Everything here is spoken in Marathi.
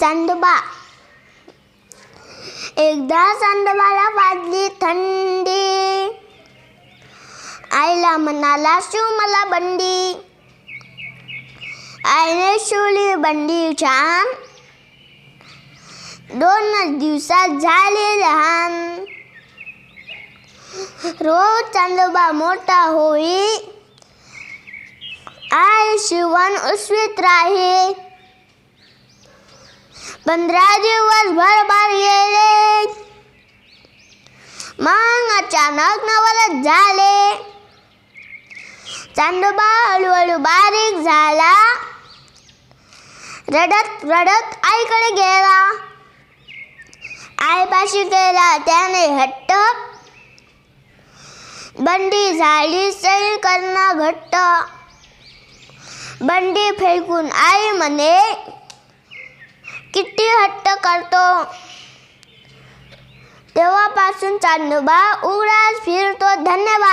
चांदोबा. एकदा चांदोबाला वाजली थंडी, आईला म्हणाला शिव मला बंडी. आईने शिवली बंडी छान, 2 दिवसात झाले लहान. रोज चांदोबा मोठा होई, आई शिवण उसवीत राही. 15 दिवस भरभर गेले, मग अचानक नवलच झाले. चांदोबा हळूहळू बारीक झाला, रडत रडत आईकडे गेला. आईपाशी केला त्याने हट्ट, बंडी झाली सैल करणं घट्ट. बंडी फेकून आई म्हणे, किती हट्ट करतो. तेव्हापासून चांदोबा उघडाच फिरतो. धन्यवाद.